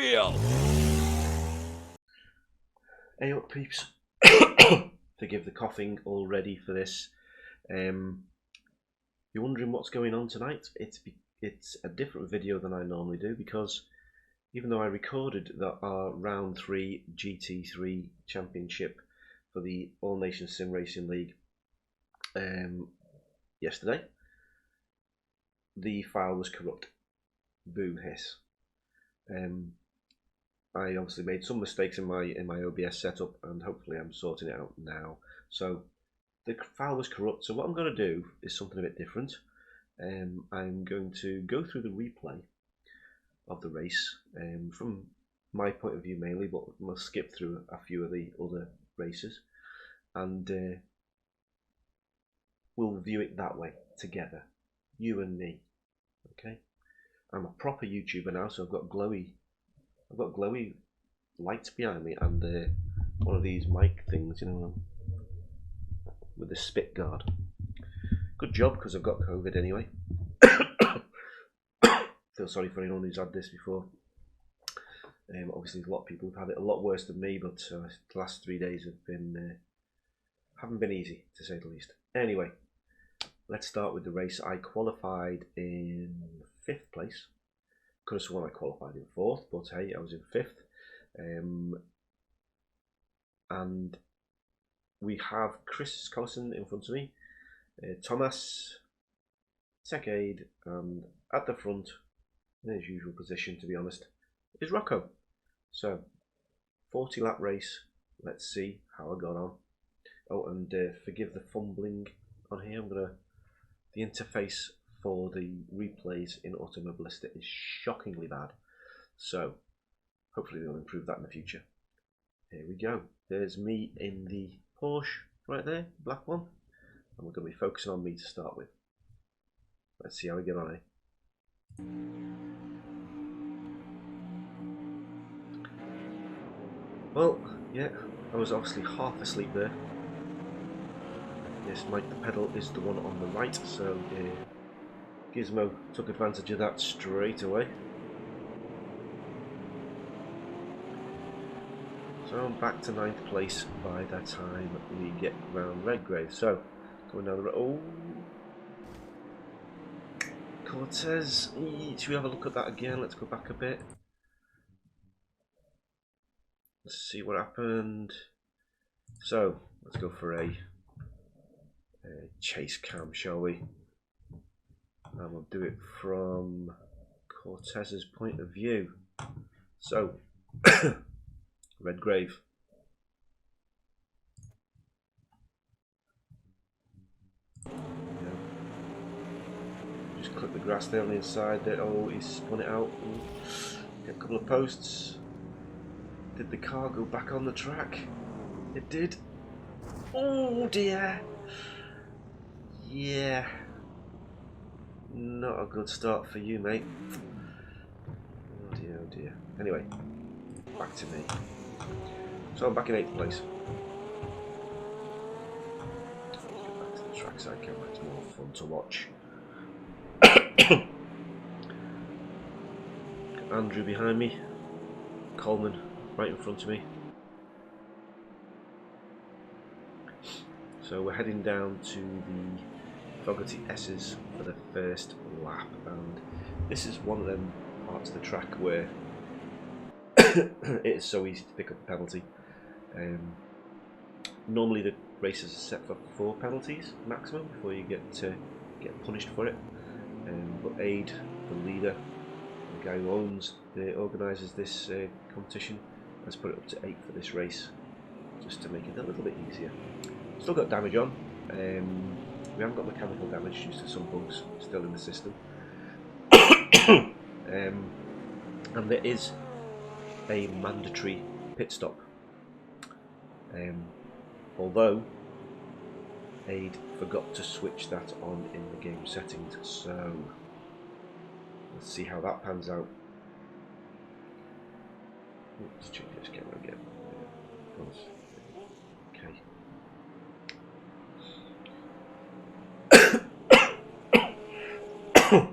real. Hey up peeps, forgive the coughing already for this. You're wondering what's going on tonight? It's a different video than I normally do, because even though I recorded our round 3 GT3 championship for the All Nations Sim Racing League yesterday, the file was corrupt. Boom hiss. I obviously made some mistakes in my OBS setup, and hopefully I'm sorting it out now. So the file was corrupt, so what I'm going to do is something a bit different. I'm going to go through the replay of the race from my point of view mainly, but we'll skip through a few of the other races, and we'll view it that way together, you and me. Okay, I'm a proper YouTuber now, so I've got glowy lights behind me, and one of these mic things, you know, with the spit guard. Good job, because I've got COVID anyway. Feel sorry for anyone who's had this before. Obviously, a lot of people have had it a lot worse than me, but the last 3 days haven't been easy, to say the least. Anyway, let's start with the race. I qualified in 5th place. Could have sworn I qualified in 4th, but hey, I was in 5th. And we have Chris Collison in front of me, Thomas, Tech Aid, and at the front, in his usual position to be honest, is Rocco. So, 40 lap race, let's see how I got on. Oh, and forgive the fumbling on here, the interface for the replays in Automobilista is shockingly bad, so hopefully they'll improve that in the future. Here we go. There's me in the Porsche right there, black one, and we're going to be focusing on me to start with. Let's see how we get on, eh? Well, yeah, I was obviously half asleep there. Yes, Mike, the pedal is the one on the right, so Gizmo took advantage of that straight away. So I'm back to 9th place by the time we get round Redgrave. So, going down the road. Oh! Cortez. Should we have a look at that again? Let's go back a bit. Let's see what happened. So, let's go for a chase cam, shall we? And we'll do it from Cortez's point of view. So, Redgrave. Just clip the grass there on the inside there. Oh, he's spun it out. Ooh. Get a couple of posts. Did the car go back on the track? It did. Oh dear. Yeah. Not a good start for you, mate. Oh dear, oh dear. Anyway, back to me. So I'm back in 8th place. Let's get back to the trackside camera, it's more fun to watch. Andrew behind me, Coleman right in front of me. So we're heading down to the Fogarty S's for the first lap, and this is one of them parts of the track where it is so easy to pick up a penalty. Normally the races are set for 4 penalties maximum before you get punished for it, but Aid, the leader, the guy who organises this competition, has put it up to 8 for this race, just to make it a little bit easier. Still got damage on. We haven't got mechanical damage due to some bugs still in the system. And there is a mandatory pit stop. Although Aid forgot to switch that on in the game settings, so let's see how that pans out. Let's check this camera again. Okay.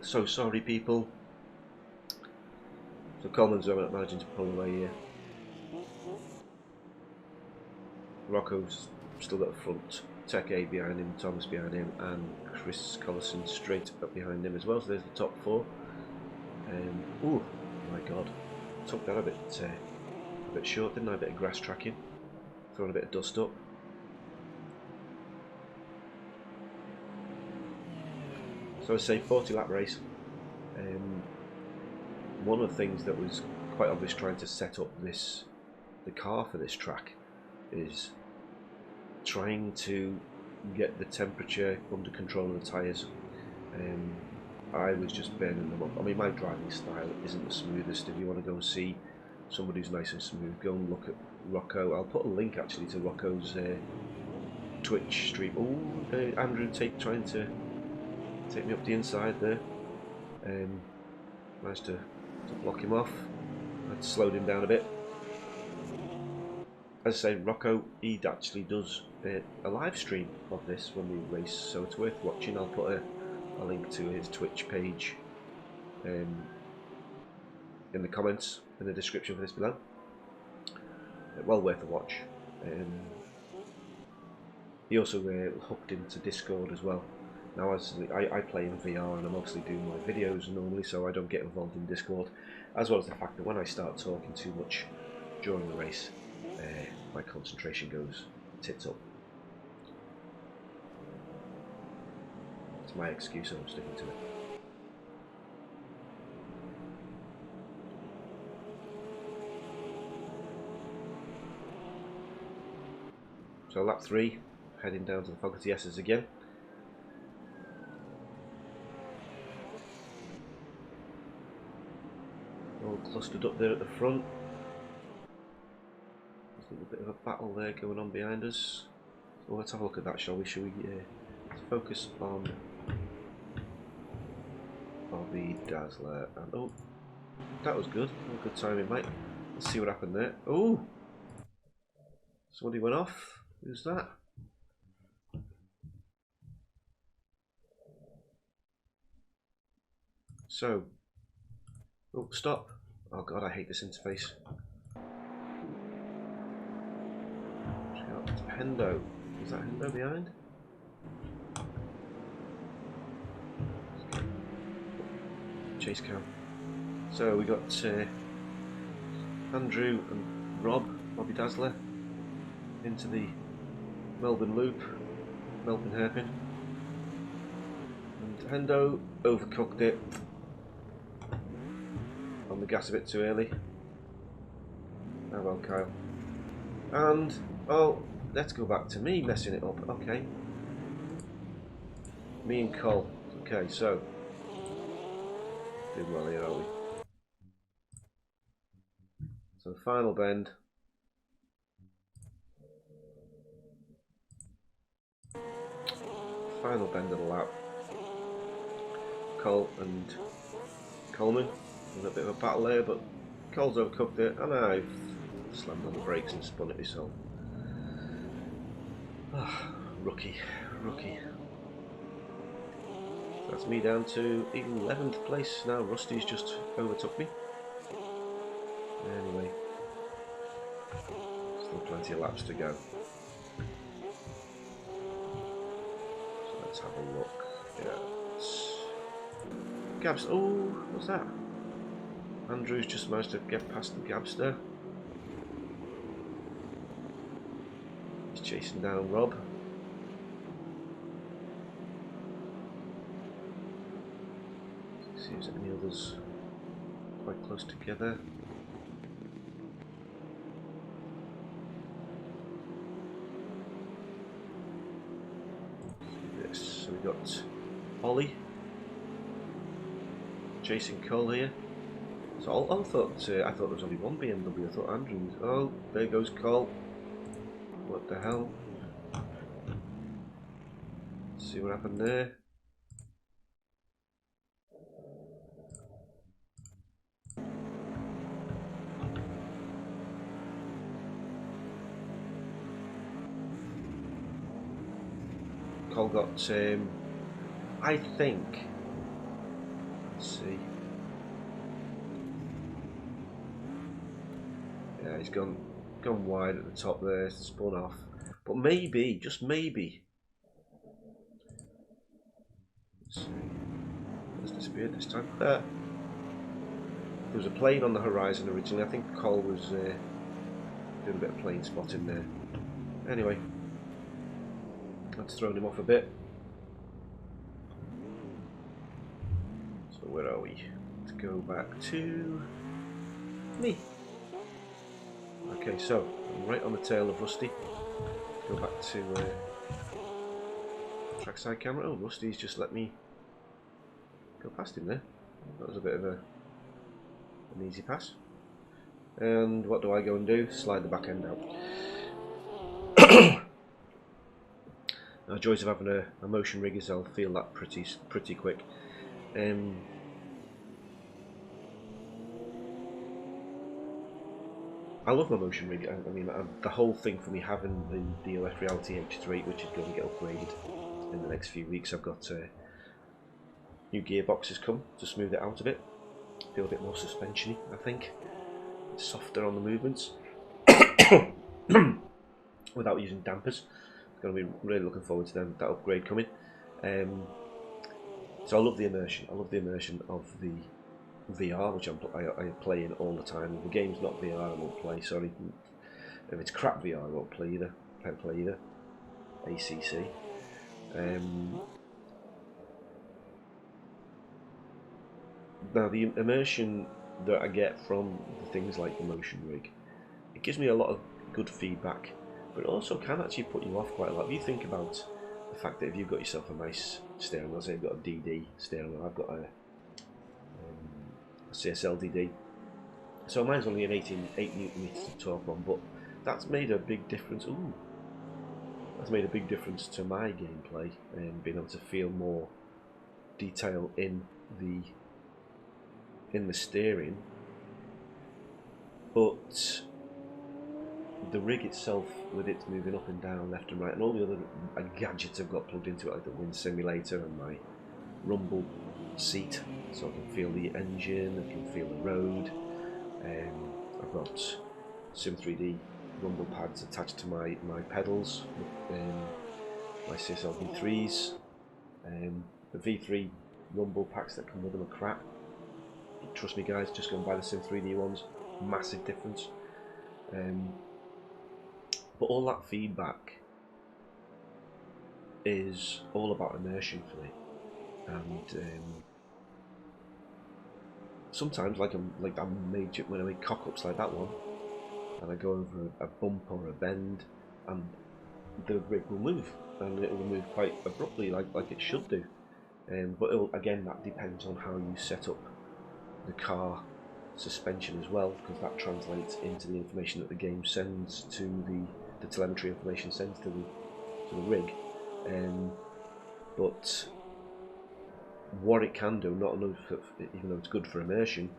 So sorry people. So Coleman's managing to pull away here. Rocco's still at the front. Tech A behind him, Thomas behind him, and Chris Collison straight up behind him as well. So there's the top four. Oh my God, took that a bit short, didn't I? A bit of grass tracking, throwing a bit of dust up. So I say 40 lap race. One of the things that was quite obvious trying to set up the car for this track is trying to get the temperature under control of the tyres. I was just burning them up. I mean, my driving style isn't the smoothest. If you want to go and see somebody who's nice and smooth, go and look at Rocco. I'll put a link actually to Rocco's Twitch stream. Oh, Andrew trying to take me up the inside there. Managed to block him off. I'd slowed him down a bit. As I say, Rocco, he actually does a live stream of this when we race, so it's worth watching. I'll put a link to his Twitch page in the comments, in the description for this below. Well worth a watch. He also hooked into Discord as well. Now, as I play in VR and I'm obviously doing my videos normally, so I don't get involved in Discord, as well as the fact that when I start talking too much during the race, my concentration goes tits up. It's my excuse and I'm sticking to it. So lap 3, heading down to the Faculty S's again. All clustered up there at the front. There's a little bit of a battle there going on behind us. So let's have a look at that, shall we? Shall we let's focus on the Dazzler? And oh, that was good. Oh, good timing, mate. Let's see what happened there. Oh, somebody went off. Who's that? So, oh, stop. Oh God, I hate this interface. Hendo. Is that Hendo behind? Chase cam. So we got Andrew and Bobby Dazzler, into the Melbourne Loop, Melbourne hairpin. And Hendo overcooked it. On the gas a bit too early. Oh well, Kyle. And, oh, let's go back to me messing it up. Okay. Me and Cole. Okay, so. Doing well here, are we? So, final bend. Final bend of the lap. Cole and Coleman. There's a bit of a battle there, but Cole's overcooked it, and I've slammed on the brakes and spun it myself. Ah, rookie. So that's me down to 11th place now. Rusty's just overtook me. Anyway, still plenty of laps to go. So let's have a look. Yeah. Gabs. Oh, what's that? Andrew's just managed to get past the Gabster. He's chasing down Rob. See if there's any others quite close together. This. So we got Ollie chasing Cole here. So I thought there was only one BMW. I thought Andrews. Oh, there goes Cole. What the hell? Let's see what happened there. Cole got I think. Let's see. Yeah, he's gone wide at the top there, spun off. But maybe, just maybe. Let's see. It's disappeared this time. There was a plane on the horizon originally. I think Cole was doing a bit of plane spotting there. Anyway, that's thrown him off a bit. So where are we? Let's go back to me. Okay, so I'm right on the tail of Rusty. Go back to trackside camera. Oh, Rusty's just let me go past him there. That was a bit of an easy pass. And what do I go and do? Slide the back end out. Now, joys of having a motion rig is I'll feel that pretty quick. I love my motion rig. I mean, the whole thing for me having the DLF Reality H3, which is going to get upgraded in the next few weeks. I've got new gearboxes come to smooth it out a bit. Feel a bit more suspension-y, I think. It's softer on the movements without using dampers. Going to be really looking forward to that upgrade coming. So I love the immersion. I love the immersion of the VR, which I play in all the time. If the game's not VR, I won't play. Sorry, if it's crap VR, I won't play either. I can't play either. ACC. Now the immersion that I get from the things like the motion rig, it gives me a lot of good feedback, but it also can actually put you off quite a lot. If you think about the fact that if you've got yourself a nice steering wheel, say you've got a DD steering wheel, I've got a CSL DD, so mine's only an 8 Newton meters of torque one, but that's made a big difference. Ooh, that's made a big difference to my gameplay and being able to feel more detail in the steering. But the rig itself, with it moving up and down, left and right, and all the other gadgets I've got plugged into it, like the Wind Simulator and my rumble seat, so I can feel the engine, I can feel the road. I've got Sim 3D rumble pads attached to my pedals, my CSL V3s. The V3 rumble packs that come with them are crap. Trust me guys, just go and buy the Sim 3D ones. Massive difference. But all that feedback is all about immersion for me. And sometimes, like I made when I make cock-ups like that one, and I go over a bump or a bend, and the rig will move, and it will move quite abruptly, like it should do. But again, that depends on how you set up the car suspension as well, because that translates into the information that the game sends to the telemetry information sends to the rig. But what it can do, not only even though it's good for immersion,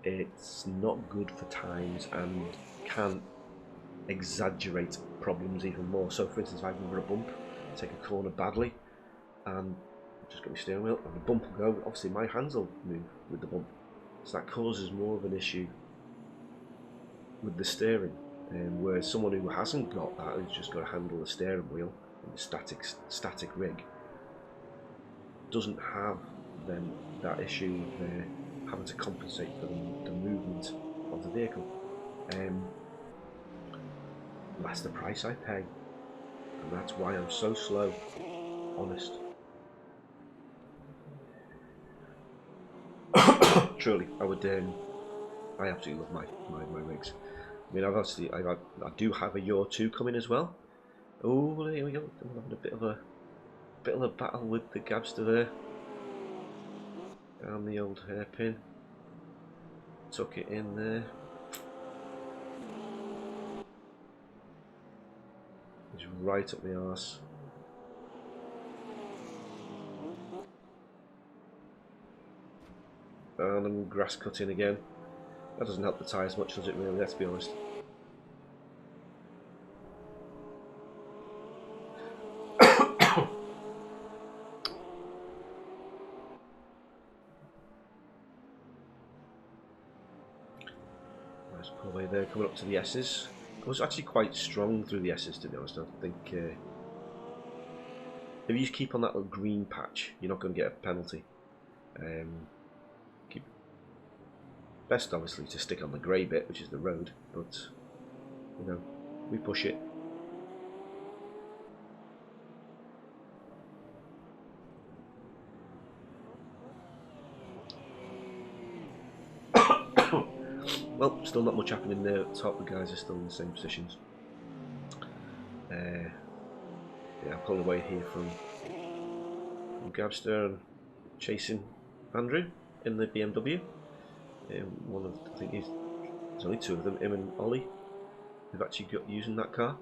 it's not good for times and can exaggerate problems even more. So for instance, if I go over a bump, take a corner badly, and just got my steering wheel, and the bump will go, obviously my hands will move with the bump. So that causes more of an issue with the steering. Whereas someone who hasn't got that, who's just got to handle the steering wheel in the static rig, doesn't have then that issue of having to compensate for the movement of the vehicle. That's the price I pay, and that's why I'm so slow, honest. Truly, I absolutely love my rigs. I mean, I do have a Yaw 2 coming as well. Oh, here we go. I'm having a bit of a battle with the Gabster there. Down the old hairpin. Tuck it in there. It's right up the arse. And I'm grass cutting again. That doesn't help the tyres much, does it really? Let's be honest. Nice pull away there, coming up to the S's. I was actually quite strong through the S's, to be honest. I think if you just keep on that little green patch, you're not going to get a penalty. Best obviously to stick on the grey bit, which is the road, but you know, we push it. Well, still not much happening there at the top. The guys are still in the same positions. Yeah, I'm pulling away here from Gabster and chasing Andrew in the BMW. I think there's only two of them, him and Ollie, who've actually got using that car.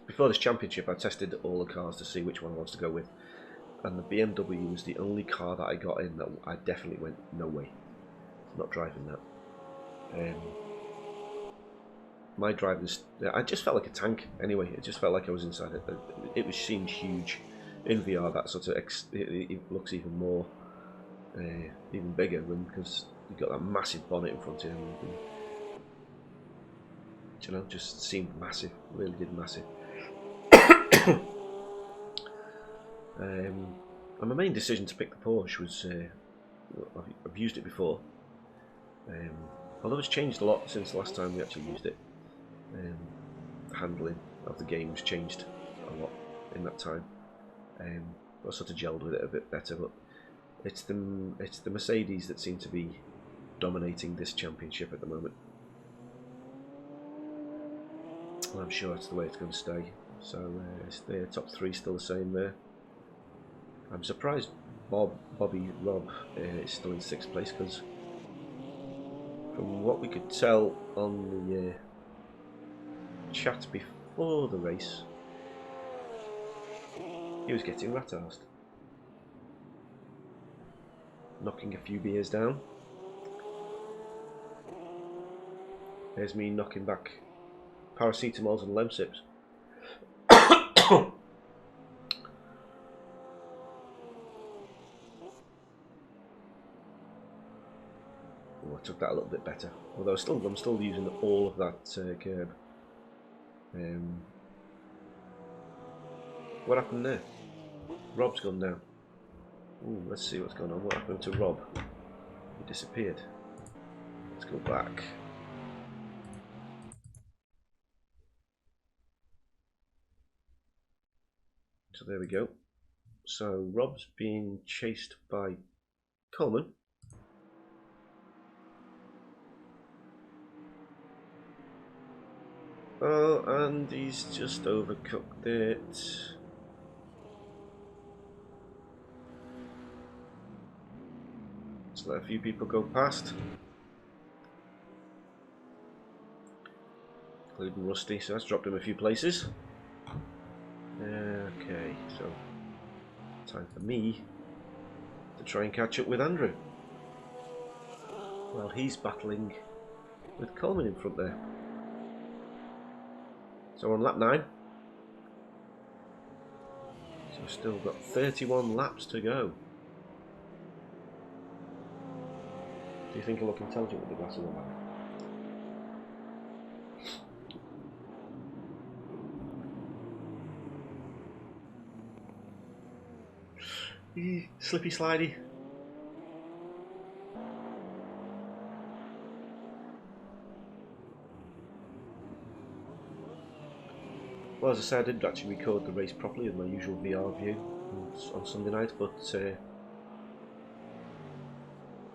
Before this championship, I tested all the cars to see which one I wanted to go with, and the BMW was the only car that I got in that I definitely went, no way, not driving that. My driving, I just felt like a tank. Anyway, it just felt like I was inside it. It seemed huge in VR. That sort of it looks even more, even bigger because you've got that massive bonnet in front of you. And, you know, just seemed massive. Really did massive. And my main decision to pick the Porsche was I've used it before. Although it's changed a lot since the last time we actually used it. The handling of the game's changed a lot in that time. I sort of gelled with it a bit better, but it's the Mercedes that seem to be dominating this championship at the moment. Well, I'm sure that's the way it's going to stay. So the top three still the same there. I'm surprised Rob is still in 6th place, because from what we could tell on the chat before the race, he was getting rat-arsed, knocking a few beers down. There's me knocking back paracetamols and Lemsips. Oh, I took that a little bit better, although I'm still using all of that curb. What happened there? Rob's gone now. Ooh, let's see what's going on. What happened to Rob? He disappeared. Let's go back. So there we go. So Rob's being chased by Coleman. Oh, and he's just overcooked it. Let's let a few people go past, including Rusty, so that's dropped him a few places. Okay, so time for me to try and catch up with Andrew. Well, he's battling with Coleman in front there. So on lap 9. So we've still got 31 laps to go. Do you think I look intelligent with the glasses on? Slippy slidey. Well, as I said, I didn't actually record the race properly with my usual VR view on Sunday night, but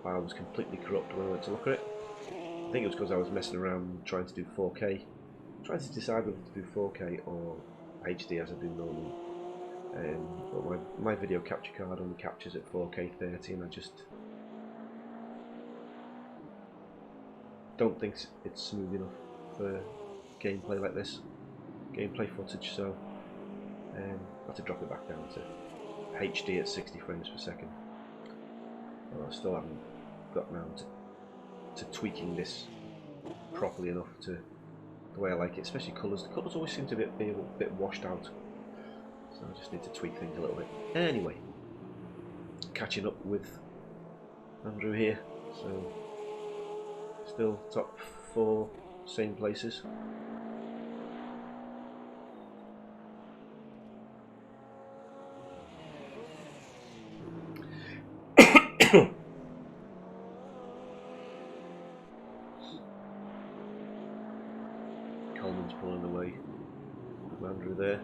I was completely corrupt when I went to look at it. I think it was because I was messing around trying to do 4K, trying to decide whether to do 4K or HD as I do normally. But my video capture card only captures at 4K 30, and I just don't think it's smooth enough for gameplay like this, gameplay footage, so I have to drop it back down to HD at 60 frames per second. Well, I still haven't got round to tweaking this properly enough to the way I like it, especially colours. The colours always seem to be a bit washed out, so I just need to tweak things a little bit. Anyway, catching up with Andrew here, so Still top 4, same places. Coleman's pulling away from Andrew there.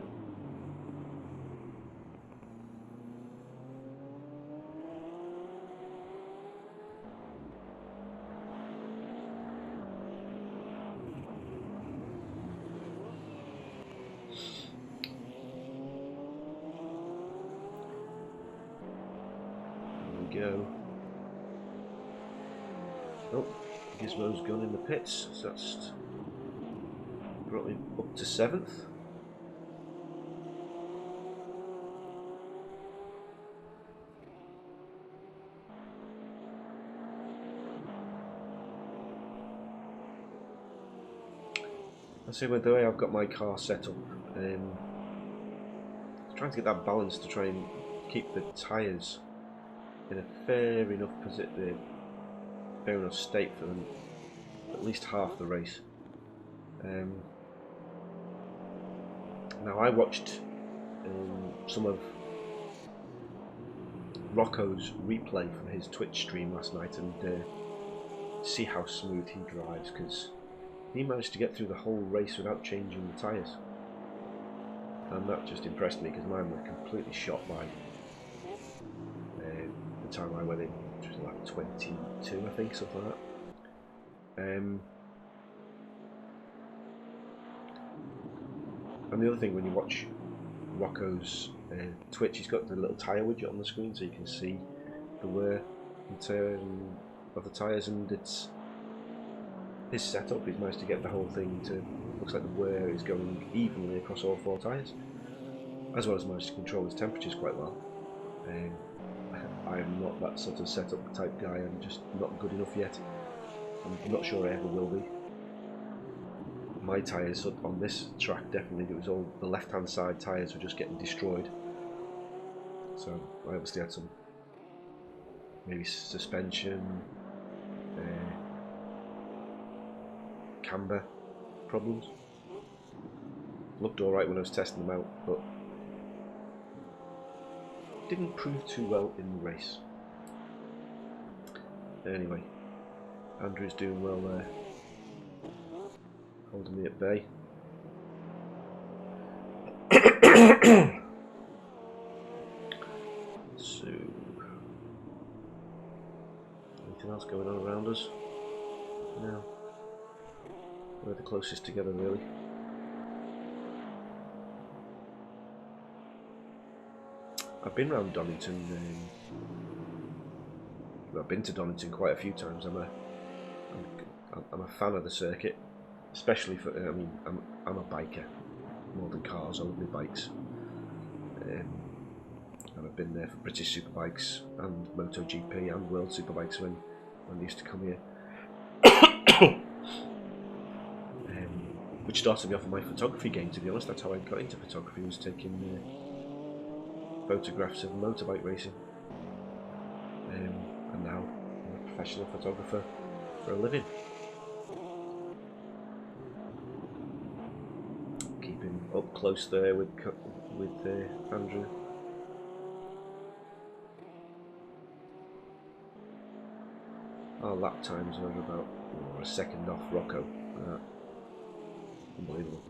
Go. Oh, Gizmo's gone in the pits, so that's brought me up to 7th. I say with the way I've got my car set up, trying to get that balance to try and keep the tyres in a fair enough state for them at least half the race. Now I watched some of Rocco's replay from his Twitch stream last night and see how smooth he drives, because he managed to get through the whole race without changing the tyres, and that just impressed me because mine were completely shot by the time I went in, which was like 22 I think, something like that. And the other thing, when you watch Rocco's Twitch, he's got the little tyre widget on the screen so you can see the wear and tear of the tyres, and it's his setup. He's managed to get the whole thing to, looks like the wear is going evenly across all 4 tyres, as well as managed to control his temperatures quite well. I'm not that sort of setup type guy. I'm just not good enough yet. I'm not sure I ever will be. My tyres on this track, definitely, it was all the left hand side tyres were just getting destroyed, so I obviously had some maybe suspension, camber problems. Looked alright when I was testing them out, but didn't prove too well in the race. Anyway, Andrew's doing well there, holding me at bay. So, anything else going on around us? No. We're the closest together, really. I've been around Donington. I've been to Donington quite a few times. I'm a fan of the circuit, especially for. I mean, I'm a biker more than cars. I love my bikes, and I've been there for British Superbikes and MotoGP and World Superbikes when they used to come here. Which started me off in my photography game, to be honest. That's how I got into photography, was taking photographs of motorbike racing. And now I'm a professional photographer for a living. Keeping up close there with Andrew. Our lap times are about a second off Rocco. Unbelievable.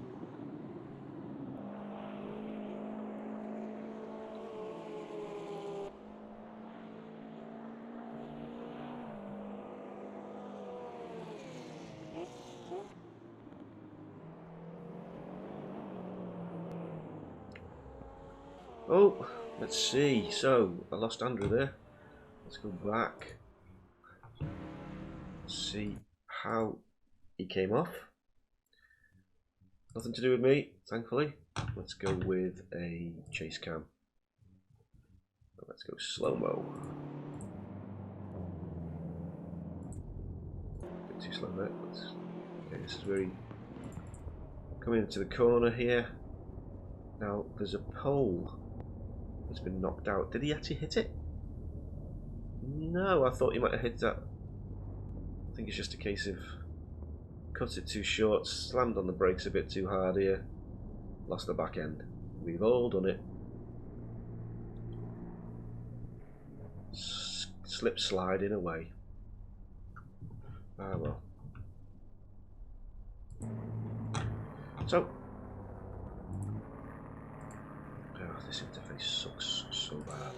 Oh, let's see. So, I lost Andrew there. Let's go back. Let's see how he came off. Nothing to do with me, thankfully. Let's go with a chase cam. Let's go slow-mo. A bit too slow there. Okay, this is where he coming into the corner here. Now there's a pole that's been knocked out. Did he actually hit it? No, I thought he might have hit that. I think it's just a case of cut it too short, slammed on the brakes a bit too hard here, lost the back end. We've all done it. Slip sliding away. Ah well. So, oh, this interface sucks so bad.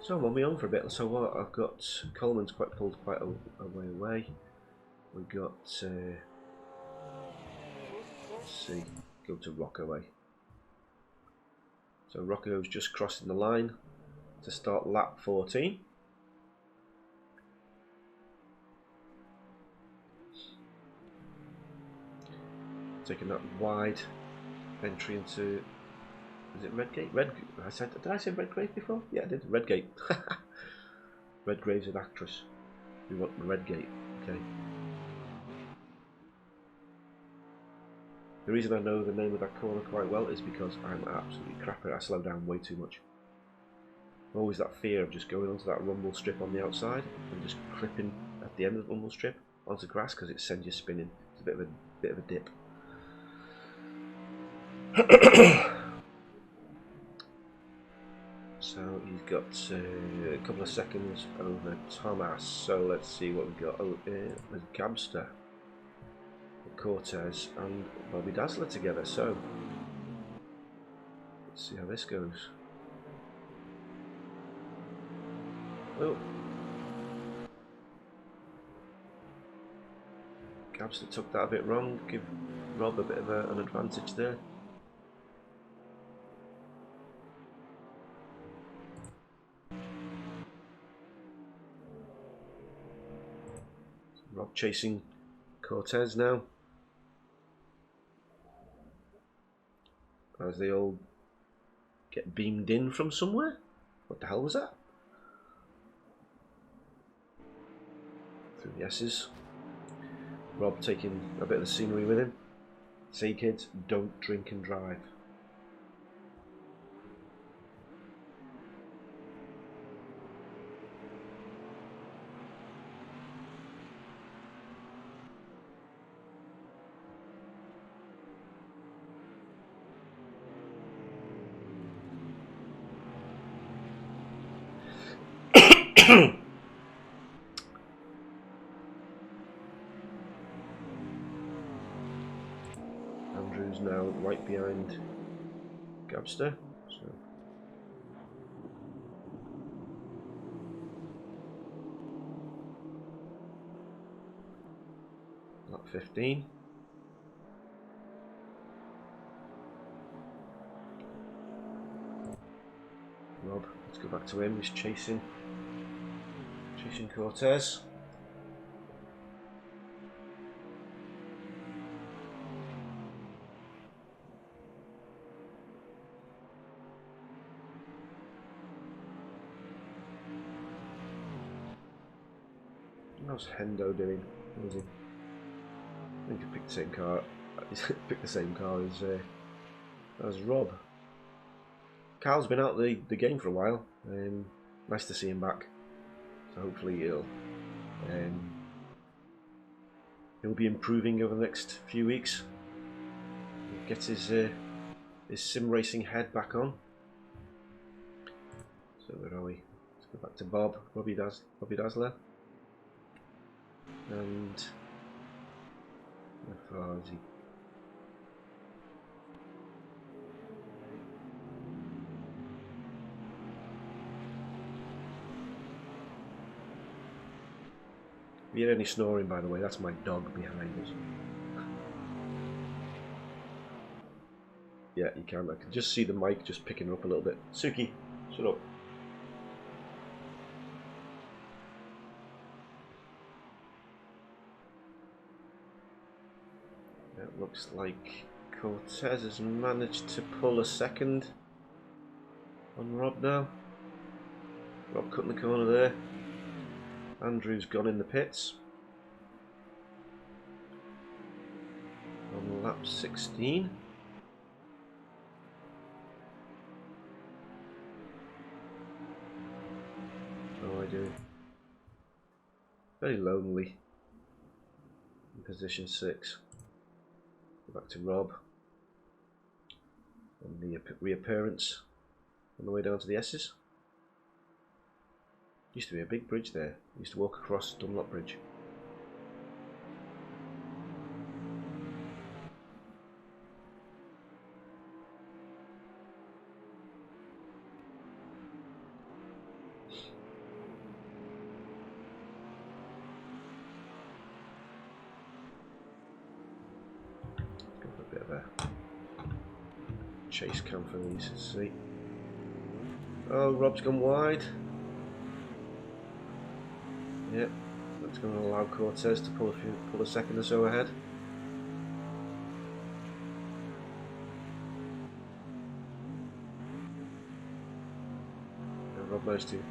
So I'm on my own for a bit. So what I've got, Coleman's pulled quite a way away. We got, let's see, go to Rockaway. So Rocco's just crossing the line to start lap 14. Taking that wide entry into, is it Redgate? Did I say Redgrave before? Yeah, I did. Redgate. Redgrave's an actress. We want Redgate. Okay. The reason I know the name of that corner quite well is because I'm absolutely crap at it. I slow down way too much. Always that fear of just going onto that rumble strip on the outside and just clipping at the end of the rumble strip onto grass because it sends you spinning. It's a bit of a dip. So he's got a couple of seconds over Thomas. So let's see what we've got. Oh, there's Gabster, Cortez, and Bobby Dazzler together. So let's see how this goes. Oh, Gabster took that a bit wrong. Give Rob a bit of an advantage there. Rob chasing Cortez now, as they all get beamed in from somewhere. What the hell was that? Through the S's. Rob taking a bit of the scenery with him. Say kids, don't drink and drive. Andrew's now right behind Gabster. So lap 15. Rob, let's go back to him. He's chasing Cortez. How's Hendo doing? What was he? I think he picked the same car. He's picked the same car as Rob. Carl's been out the game for a while. Nice to see him back. So hopefully he'll be improving over the next few weeks. Get his sim racing head back on. So where are we? Let's go back to Bobby Dazzler. And how far is he? If you hear any snoring, by the way, that's my dog behind us. Yeah, you can. I can just see the mic just picking her up a little bit. Suki, shut up. It looks like Cortez has managed to pull a second on Rob now. Rob cutting the corner there. Andrew's gone in the pits on lap 16. How am I doing? Very lonely. In position 6. Go back to Rob. And the reappearance on the way down to the S's. Used to be a big bridge there. Used to walk across Dunlop Bridge. Go for a bit of a chase cam for these to see. Oh, Rob's gone wide. Yep, that's going to allow Cortez to pull a second or so ahead. And Rob managed to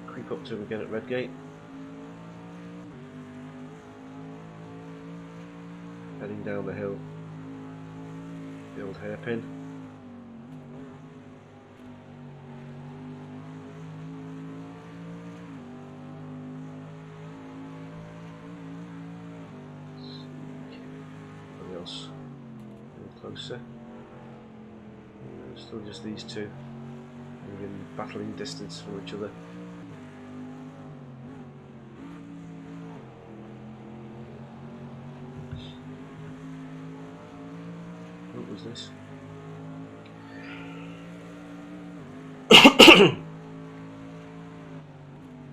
creep up to him again at Redgate. Heading down the hill, the old hairpin. Closer. Still just these two within battling distance from each other. What was this?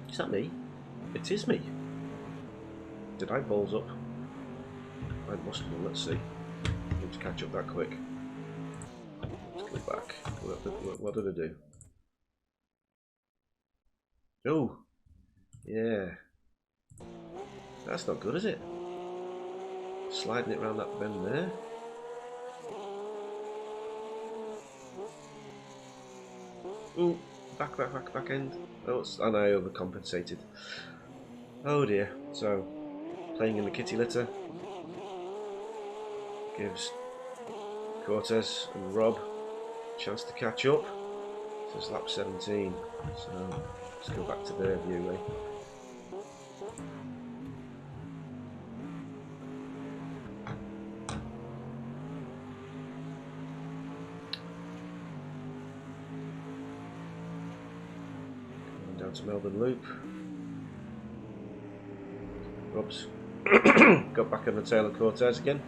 Is that me? It is me. Did I balls up? I must have. Let's see. To catch up that quick. Let's go back. What did I do? Oh, yeah. That's not good, is it? Sliding it around that bend there. Ooh, back end. Oh, and I overcompensated. Oh dear. So, playing in the kitty litter gives Cortez and Rob a chance to catch up. So it's lap 17. So let's go back to their view, eh? Going down to Melbourne Loop. Rob's got back on the tail of Cortez again.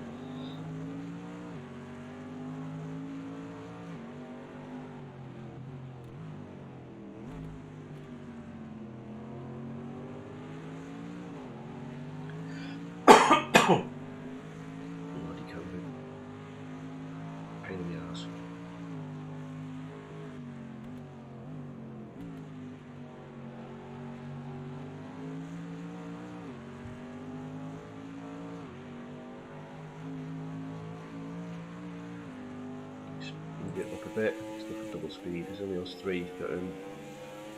Get up a bit, it's good for double speed. There's only us three that are in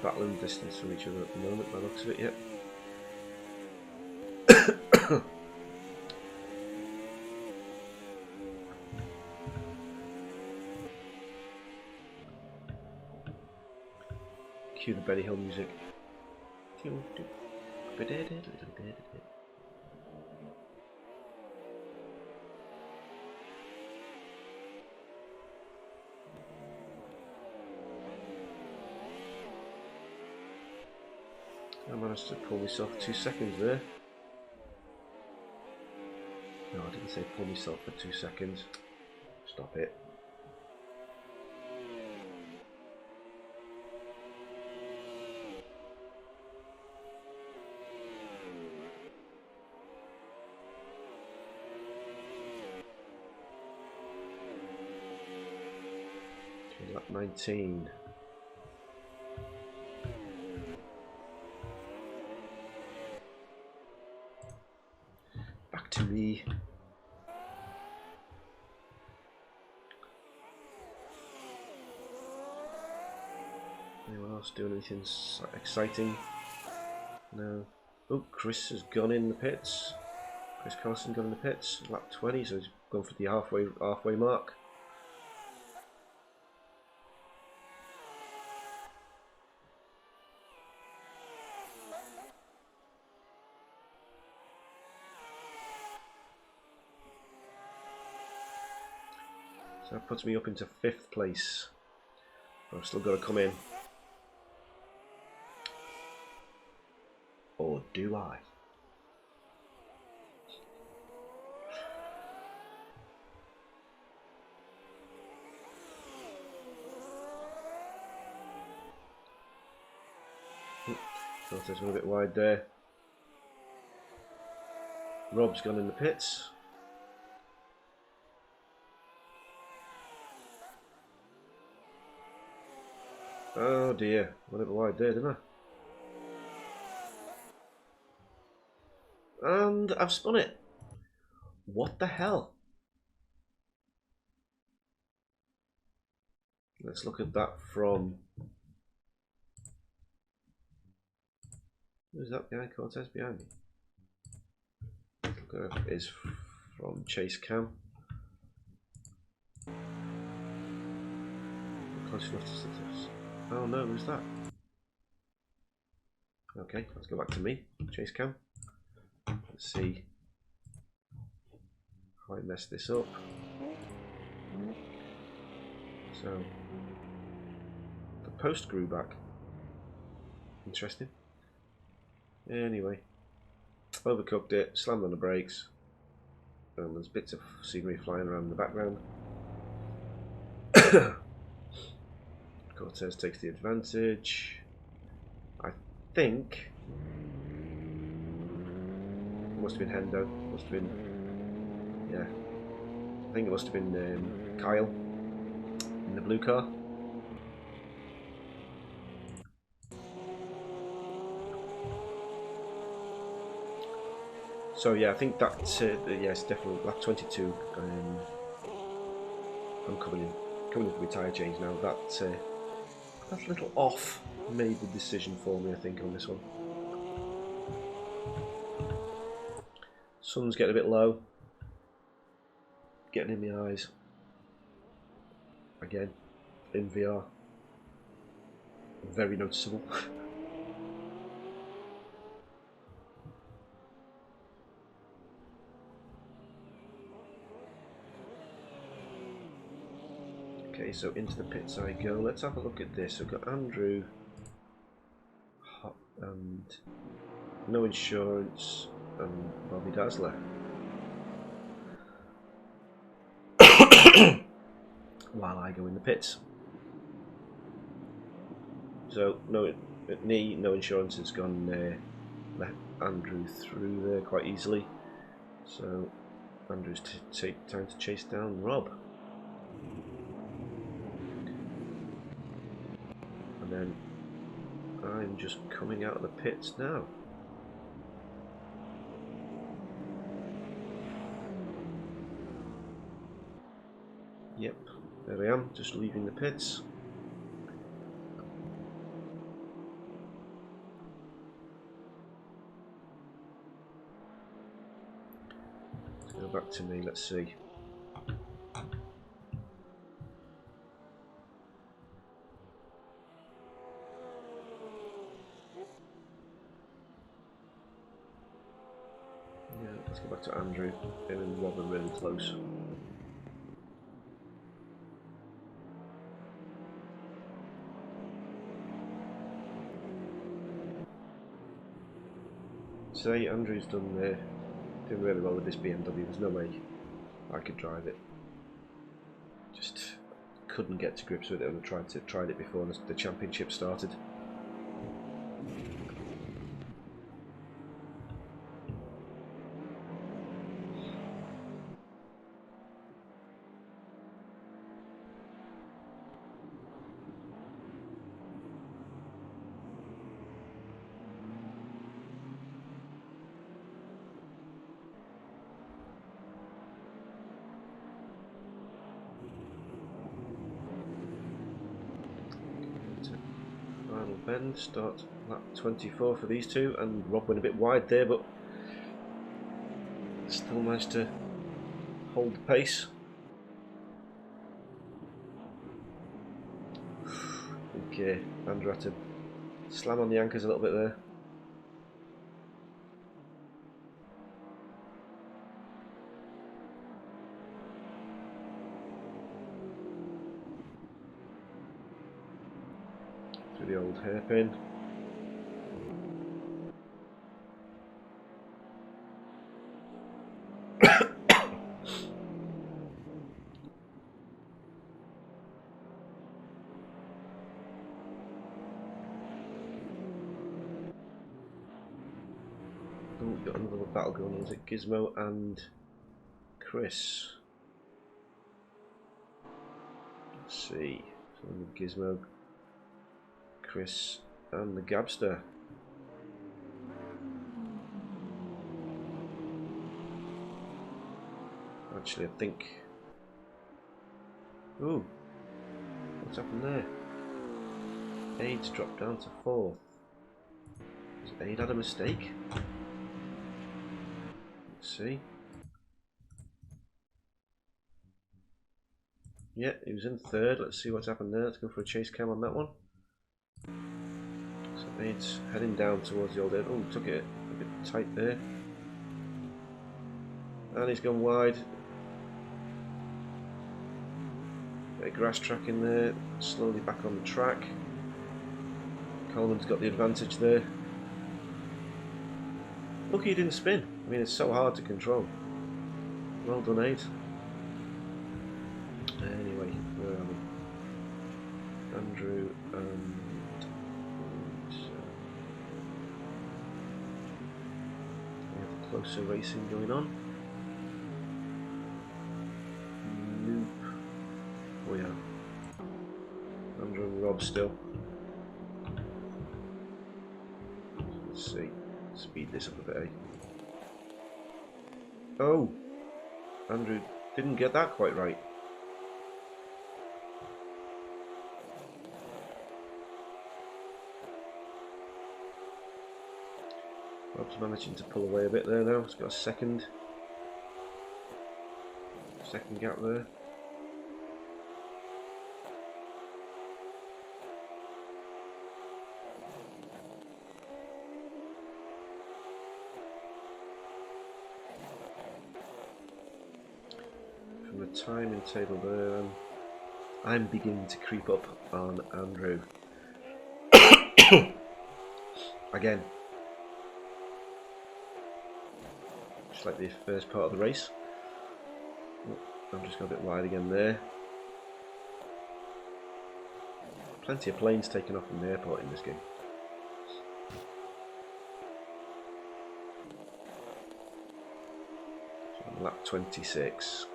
battling distance from each other at the moment, by the looks of it, yet. Cue the Benny Hill music. I managed to pull myself 2 seconds there. No, I didn't say pull myself for 2 seconds. Stop it. Okay, lap 19. To me. Anyone else doing anything exciting? No. Oh, Chris has gone in the pits. Chris Carson gone in the pits. Lap 20, so he's gone for the halfway mark. So that puts me up into 5th place. But I've still got to come in. Or do I? Thought I was a bit wide there. Rob's gone in the pits. Oh dear, went a bit wide there, didn't I? And I've spun it. What the hell? Let's look at that from... Who's that behind? Cortez behind me. Let's look at it is from Chase Cam. Close enough to sit us. Oh no, who's that? Okay, let's go back to me, Chase Cam. Let's see how I messed this up. So, the post grew back. Interesting. Anyway, overcooked it, slammed on the brakes, and there's bits of scenery flying around in the background. Cortez takes the advantage. I think it must have been Hendo. Must have been, yeah. I think it must have been Kyle in the blue car. So yeah, I think that yes, definitely lap 22. I'm coming in for my tyre change now. That little off made the decision for me, I think, on this one. Sun's getting a bit low, getting in my eyes. Again, in VR, very noticeable. Okay, so into the pits I go. Let's have a look at this. I've got Andrew, Hot, and no insurance, and Bobby Dazzler. While I go in the pits. So no insurance has gone let Andrew through there quite easily. So Andrew's time to chase down Rob. And then I'm just coming out of the pits now. Yep, there I am, just leaving the pits. Let's go back to me, let's see. Yeah, let's go back to Andrew. Him and Rob are really close. So Andrew's doing really well with this BMW. There's no way I could drive it. Just couldn't get to grips with it, and I tried it before the championship started. Final bend, start lap 24 for these two, and Rob went a bit wide there, but still managed to hold the pace. Okay, Andrew had to slam on the anchors a little bit there. the old hairpin. Oh, we've got another battle going on. Is it Gizmo and Chris? Let's see. So Gizmo, Chris, and the Gabster. Actually, I think. Ooh, what's happened there? Aid's dropped down to 4th. Has Aid had a mistake? Let's see. Yeah, he was in 3rd. Let's see what's happened there. Let's go for a chase cam on that one. So Aid's heading down towards the old end. Oh, took it a bit tight there. And he's gone wide. Bit of grass track in there. Slowly back on the track. Coleman's got the advantage there. Lucky he didn't spin. I mean, it's so hard to control. Well done, Aid. Anyway, where are we? Andrew and we have closer racing going on. Nope. Oh yeah. Andrew and Rob still. Let's see. Speed this up a bit, eh? Oh! Andrew didn't get that quite right. Rob's managing to pull away a bit there now. He's got a second gap there. From the timing table there, I'm beginning to creep up on Andrew. Again. Just like the first part of the race. Oh, I've just got a bit wide again there. Plenty of planes taken off from the airport in this game. So on lap 26.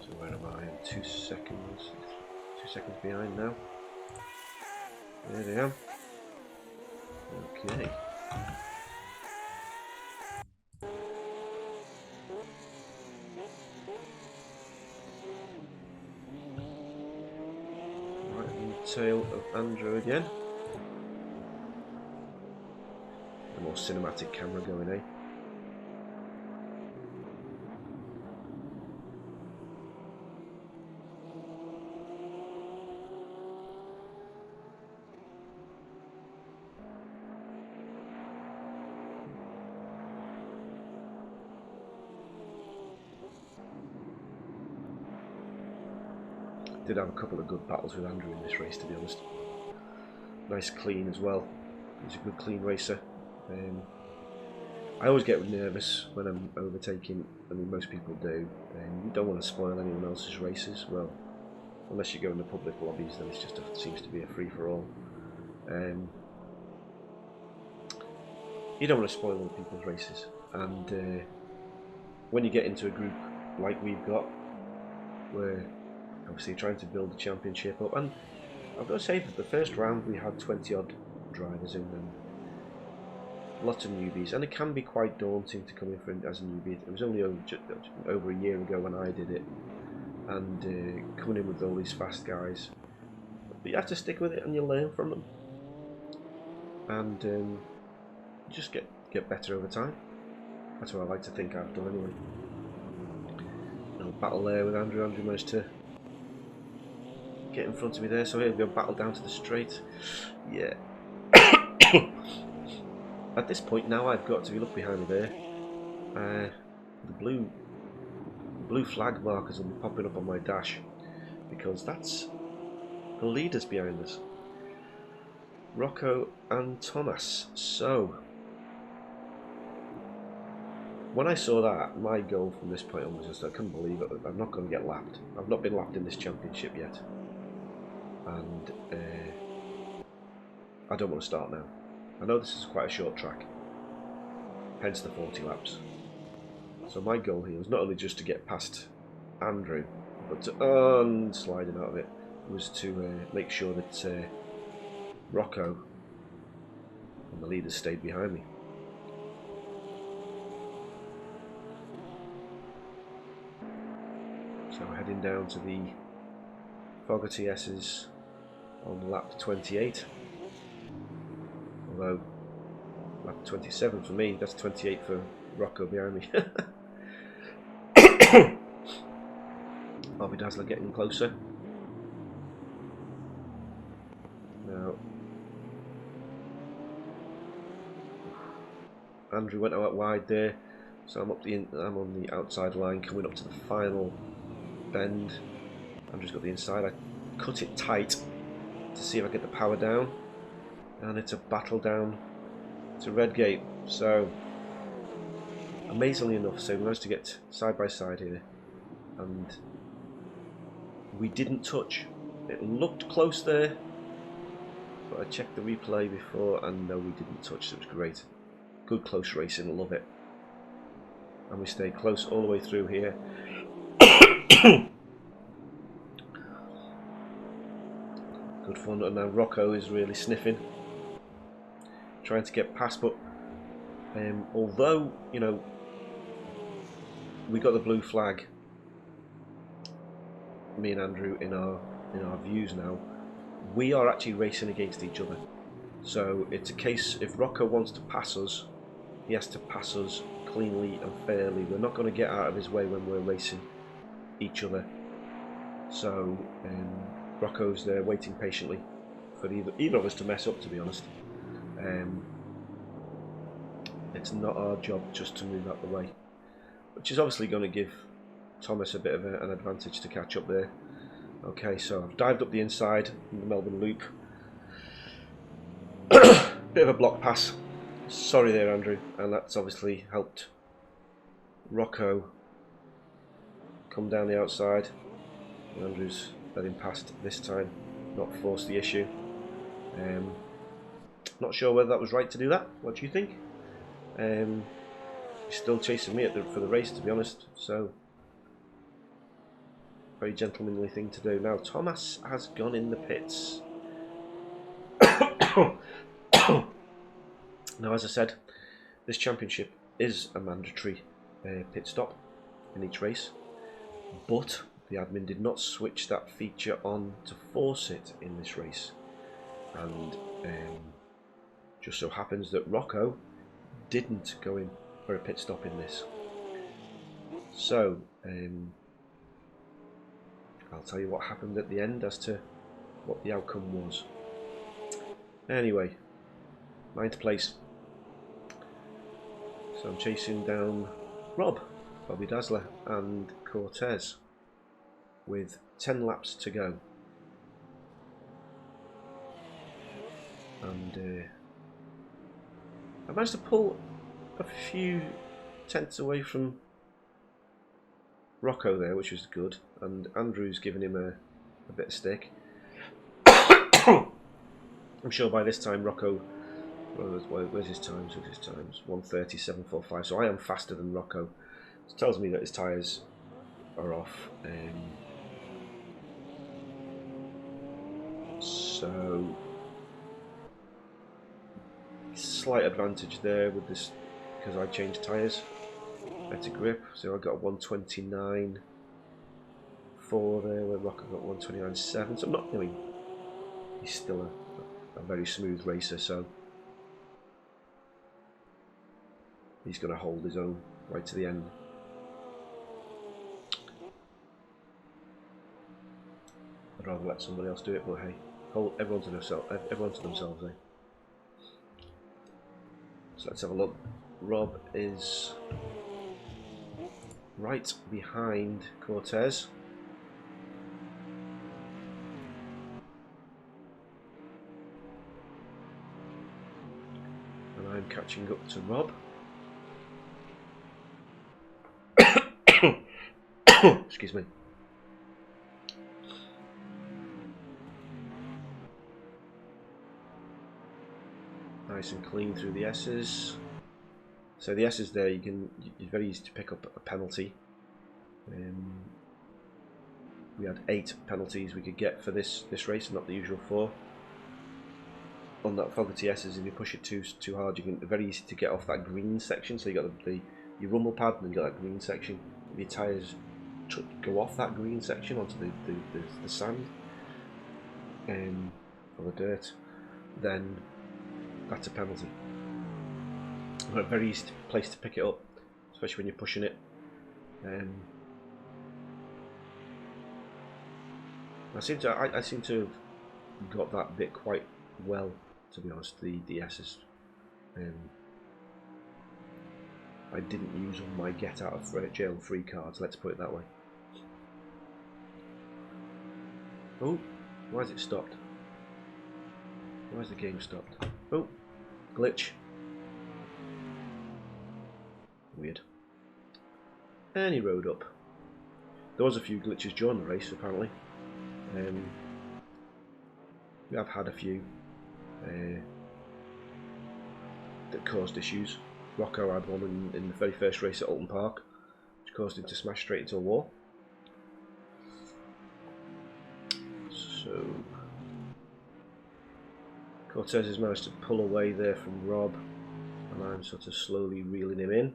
So where am I? 2 seconds. 2 seconds behind now. There they are. Okay. Right in the tail of Andrew again. A more cinematic camera going, eh? Did have a couple of good battles with Andrew in this race, to be honest. Nice clean as well. He's a good clean racer. I always get nervous when I'm overtaking. I mean, most people do. You don't want to spoil anyone else's races. Well, unless you go in the public lobbies, then it's just seems to be a free-for-all. You don't want to spoil other people's races. And when you get into a group like we've got, where obviously trying to build the championship up, and I've got to say that the first round we had 20 odd drivers in, and lots of newbies, and it can be quite daunting to come in for as a newbie. It was only over a year ago when I did it, and coming in with all these fast guys, but you have to stick with it and you learn from them, and you just get better over time. That's what I like to think I've done anyway. Little battle there with Andrew. Andrew managed to get in front of me there, so here we go, battle down to the straight. Yeah. At this point now I've got to look behind me there. The blue blue flag markers will be popping up on my dash, because that's the leaders behind us, Rocco and Thomas. So when I saw that, my goal from this point on was just, I couldn't believe it. I'm not going to get lapped. I've not been lapped in this championship yet, and I don't want to start now. I know this is quite a short track, hence the 40 laps. So my goal here was not only just to get past Andrew, but to, sliding out of it, was to make sure that Rocco and the leaders stayed behind me. So we're heading down to the Fogarty S's on lap 28. Although lap 27 for me, that's 28 for Rocco behind me. Bobby Dazzler getting closer. Now Andrew went out wide there, so I'm on the outside line coming up to the final bend. Andrew's got the inside. I cut it tight to see if I get the power down, and it's a battle down to Redgate. So amazingly enough, so we managed to get side by side here, and we didn't touch. It looked close there, but I checked the replay before, and no, we didn't touch. So it was great. Good close racing, love it. And we stayed close all the way through here. Good fun, and now Rocco is really sniffing, trying to get past, but although, you know, we got the blue flag, me and Andrew, in our views now, we are actually racing against each other. So it's a case, if Rocco wants to pass us, he has to pass us cleanly and fairly. We're not going to get out of his way when we're racing each other. So Rocco's there waiting patiently for either of us to mess up, to be honest. It's not our job just to move out the way, which is obviously going to give Thomas a bit of an advantage to catch up there. Okay, so I've dived up the inside in the Melbourne Loop. Bit of a block pass. Sorry there, Andrew, and that's obviously helped Rocco come down the outside. Andrew's let him past this time, not force the issue. Not sure whether that was right to do that. What do you think? He's still chasing me for the race, to be honest, so very gentlemanly thing to do. Now Thomas has gone in the pits. Now, as I said, this championship is a mandatory pit stop in each race, but the admin did not switch that feature on to force it in this race, and just so happens that Rocco didn't go in for a pit stop in this. So I'll tell you what happened at the end as to what the outcome was. Anyway, 9th place. So I'm chasing down Bobby Dazzler and Cortez with 10 laps to go. And I managed to pull a few tenths away from Rocco there, which was good, and Andrew's giving him a bit of stick. I'm sure by this time Rocco, where's his times? 1:37.45. So I am faster than Rocco. It tells me that his tyres are off. So slight advantage there with this because I changed tyres. Better grip. So I got 1:29.4 there, where Rocco got 1:29.7. So I'm not. I mean, he's still a very smooth racer, so he's going to hold his own right to the end. I'd rather let somebody else do it, but hey, everyone to themselves, eh? So let's have a look. Rob is right behind Cortez. And I'm catching up to Rob. Excuse me. Nice and clean through the S's. So the S's there, it's very easy to pick up a penalty. We had 8 penalties we could get for this race, not the usual 4. On that Fogarty S's, if you push it too hard, you can very easy to get off that green section. So you got your rumble pad, and then you got that green section. If your tyres go off that green section onto the sand or the dirt, then that's a penalty. A very easy place to pick it up, especially when you're pushing it. I seem to have got that bit quite well, to be honest. The S's. I didn't use all my get out of jail free cards. Let's put it that way. Oh, why has it stopped? Why has the game stopped? Oh, glitch. Weird. And he rode up. There was a few glitches during the race, apparently. We have had a few that caused issues. Rocco had one in the very first race at Donington Park, which caused him to smash straight into a wall. So Cortez has managed to pull away there from Rob, and I'm sort of slowly reeling him in.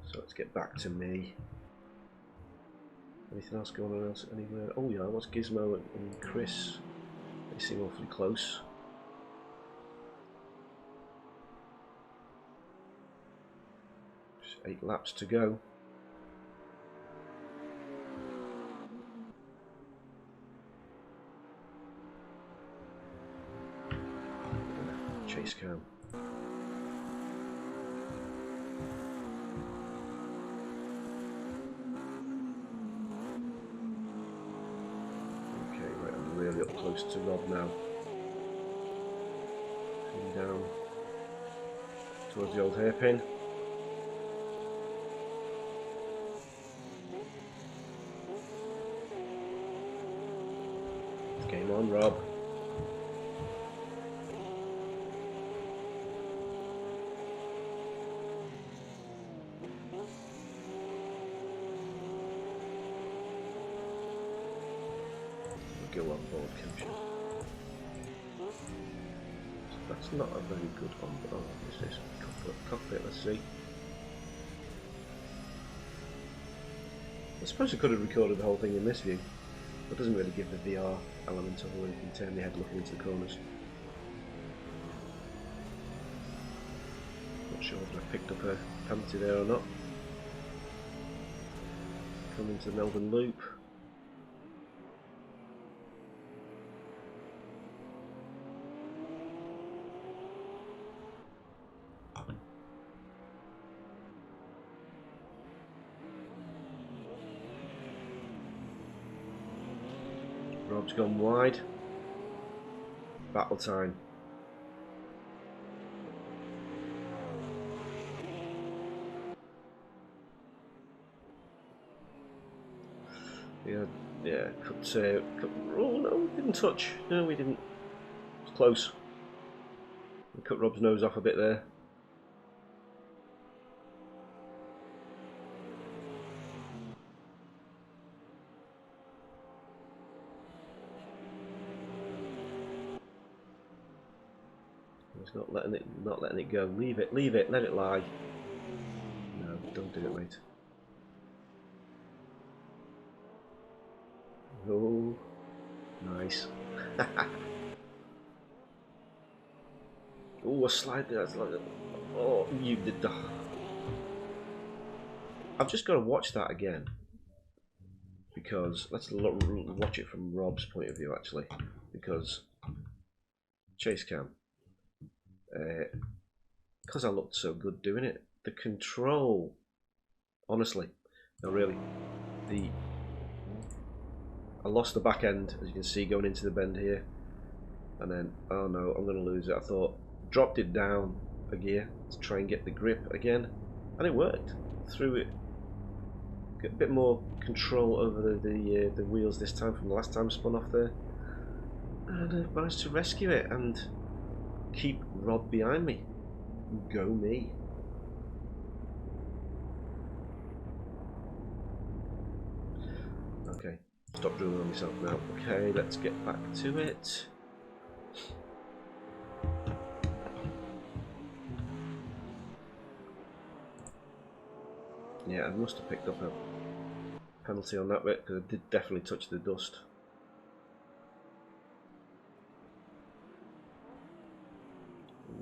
So let's get back to me. Anything else going on anywhere? Oh yeah, what's Gizmo and Chris? They seem awfully close. Just 8 laps to go. Chase cam. Really up close to Rob now. Coming down towards the old hairpin. Game on, Rob. Go on board capture. That's not a very good one. Oh, what's this? Cockpit, let's see. I suppose I could have recorded the whole thing in this view, but it doesn't really give the VR element of where you can turn your head looking into the corners. Not sure if I picked up a penalty there or not. Coming to the Melbourne Loop. Rob's gone wide. Battle time. Yeah, oh no, we didn't touch. No, we didn't. It's close. We cut Rob's nose off a bit there. He's not letting it go. Leave it, let it lie. No, don't do it, mate. Oh, nice. Oh, a slide there. Oh, you did the. I've just got to watch that again, because let's watch it from Rob's point of view actually, because chase cam. Because I looked so good doing it. The control, honestly, No, really. I lost the back end, as you can see, going into the bend here. And then, oh no, I'm going to lose it. I thought, dropped it down a gear to try and get the grip again. And it worked. Threw it. Get a bit more control over the wheels this time from the last time I spun off there. And I managed to rescue it and keep Rob behind me. Go me. Okay, stop drooling on myself now. Okay, let's get back to it. Yeah, I must have picked up a penalty on that bit because I did definitely touch the dust.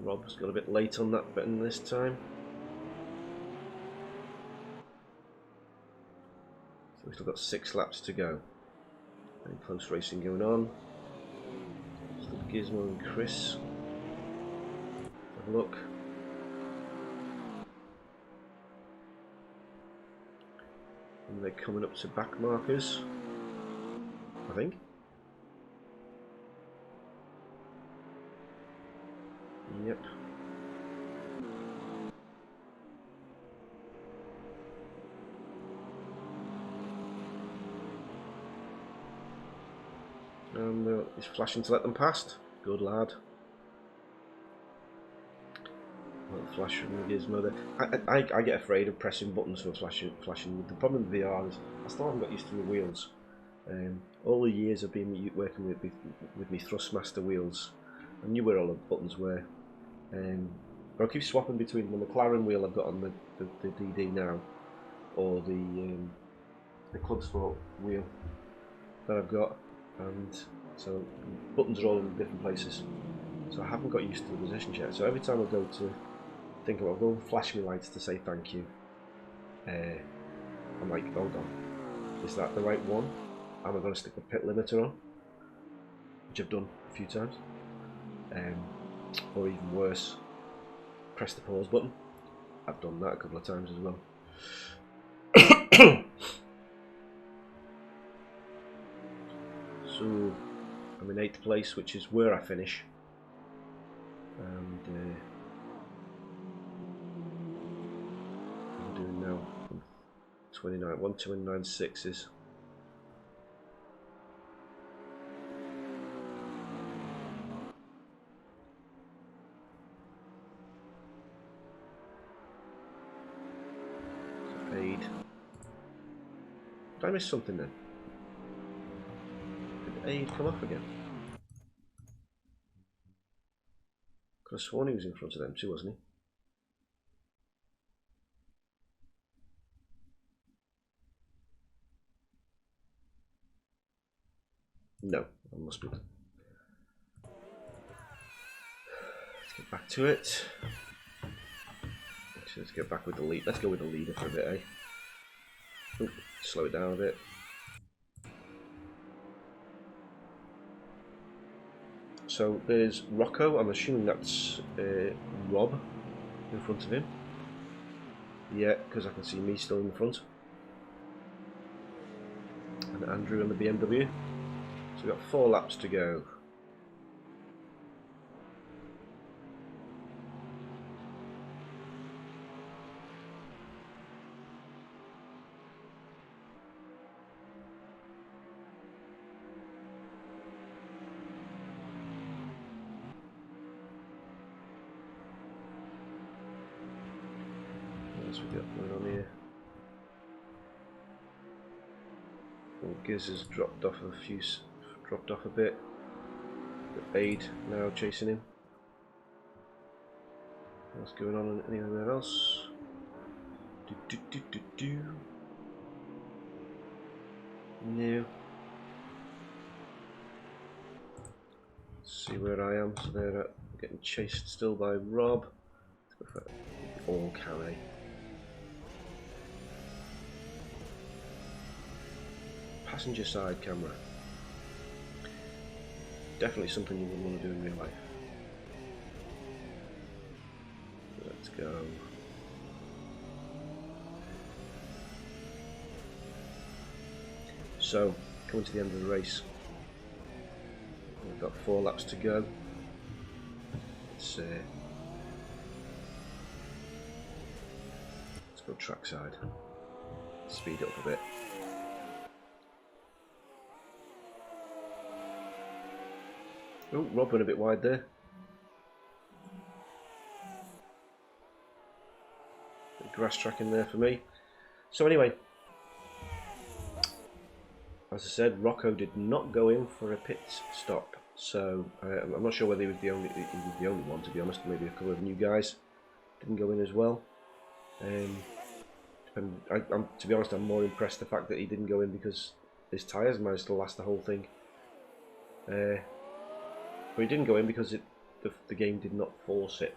Rob's got a bit late on that button this time. So we've still got 6 laps to go. Very close racing going on. Still Gizmo and Chris. Have a look. And they're coming up to back markers, I think. Yep. And he's flashing to let them past. Good lad. Little flash from the Gizmo there. I get afraid of pressing buttons for flashing. The problem with VR is I still haven't got used to the wheels. All the years I've been working with my Thrustmaster wheels, I knew where all the buttons were. But I keep swapping between the McLaren wheel I've got on the DD now, or the Clubsport wheel that I've got, and so buttons are all in different places. So I haven't got used to the positions yet. So every time I go to think about going flash me lights to say thank you, I'm like, hold on, is that the right one? Am I going to stick the pit limiter on, which I've done a few times, or even worse, press the pause button. I've done that a couple of times as well. So I'm in 8th place, which is where I finish, and I'm doing now 129.6s. Aid. Did I miss something then? Did Aid come off again? Could have sworn he was in front of them too, wasn't he? No, I must be. Let's get back to it. Actually, let's get back with the lead. Let's go with the leader for a bit, eh? Ooh, slow it down a bit. So there's Rocco. I'm assuming that's Rob in front of him. Yeah, because I can see me still in the front. And Andrew in the BMW. So we've got 4 laps to go. What else we got going on here? Well, Giz has dropped off a bit. Got Aid now chasing him. What's going on anywhere else? No. Let's see where I am. So they're getting chased still by Rob. Let's go for all carry. Passenger side camera. Definitely something you wouldn't want to do in real life. Let's go. So, coming to the end of the race. We've got 4 laps to go. Let's go trackside. Speed it up a bit. Oh, Rob went a bit wide there. Grass track in there for me. So anyway, as I said, Rocco did not go in for a pit stop. So I'm not sure whether he was the only one, to be honest. Maybe a couple of new guys didn't go in as well. To be honest, I'm more impressed the fact that he didn't go in because his tyres managed to last the whole thing. But he didn't go in because the game did not force it.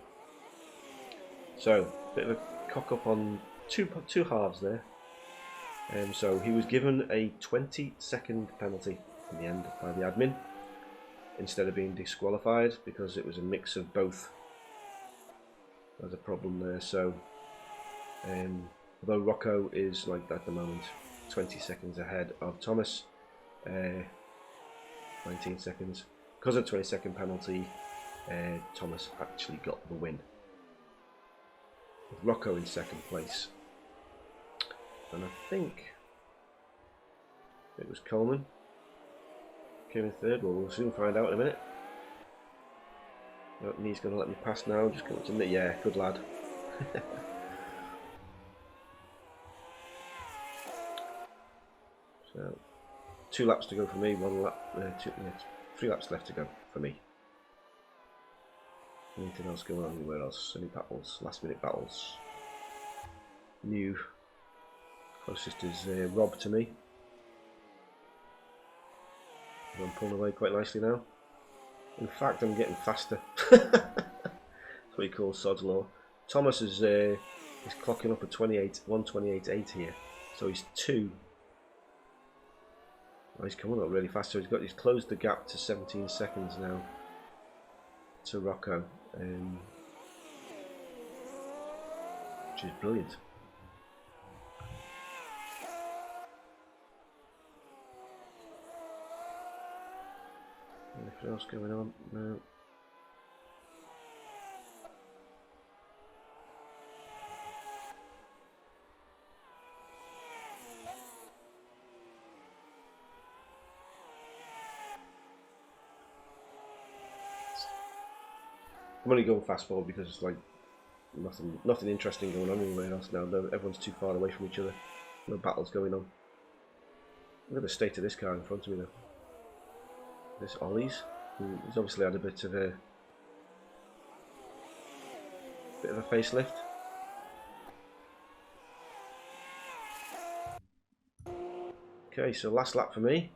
So, bit of a cock up on two halves there. So he was given a 20-second penalty in the end by the admin instead of being disqualified because it was a mix of both. There's a problem there. So although Rocco is, like at the moment, 20 seconds ahead of Thomas, 19 seconds, because of 20-second penalty, Thomas actually got the win, with Rocco in second place. And I think it was Coleman came in third. Well, we'll soon find out in a minute. Oh, he's going to let me pass now. Just going to admit, yeah, good lad. So 2 laps to go for me. 1 lap, 3 laps left to go for me. Anything else going on anywhere else? Any battles? Last minute battles? New. Closest is Rob to me. I'm pulling away quite nicely now. In fact, I'm getting faster. That's what he calls Sod's Law. Thomas is clocking up at 128.8 here, so he's 2. Oh, he's coming up really fast. So he's closed the gap to 17 seconds now to Rocco, which is brilliant. Anything else going on? No. I'm only going fast forward because it's like nothing interesting going on anywhere else now. Everyone's too far away from each other. No battles going on. Look at the state of this car in front of me though. This Ollie's. He's obviously had a bit of a facelift. Okay, so last lap for me.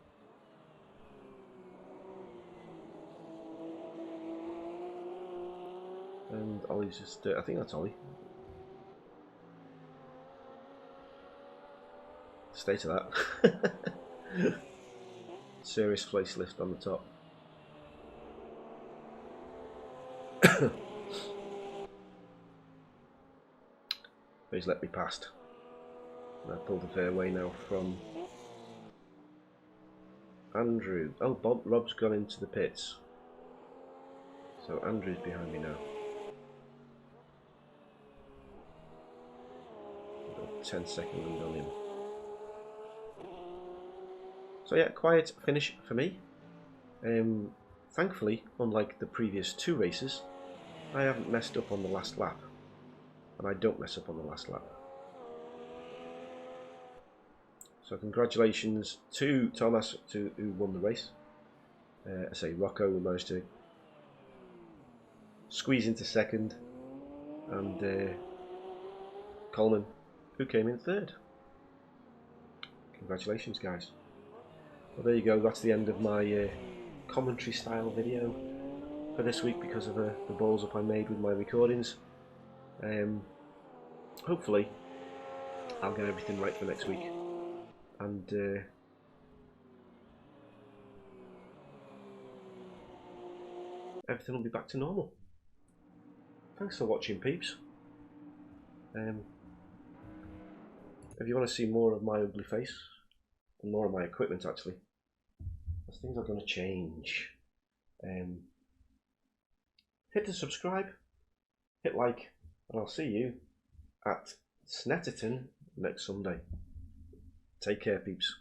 And Ollie's just, I think that's Ollie. State of that. Serious facelift on the top. But he's let me past. And I pulled the fairway now from Andrew. Oh, Rob's gone into the pits. So Andrew's behind me now. 10-second lead on him. So yeah, quiet finish for me. Thankfully, unlike the previous 2 races, I haven't messed up on the last lap. And I don't mess up on the last lap. So congratulations to Thomas who won the race. I say Rocco who managed to squeeze into second, and Coleman who came in third. Congratulations guys. Well, there you go, that's the end of my commentary style video for this week because of the balls up I made with my recordings. Hopefully I'll get everything right for next week, and everything will be back to normal. Thanks for watching, peeps. If you want to see more of my ugly face, and more of my equipment actually, as things are going to change. Hit the subscribe, hit like, and I'll see you at Snetterton next Sunday. Take care, peeps.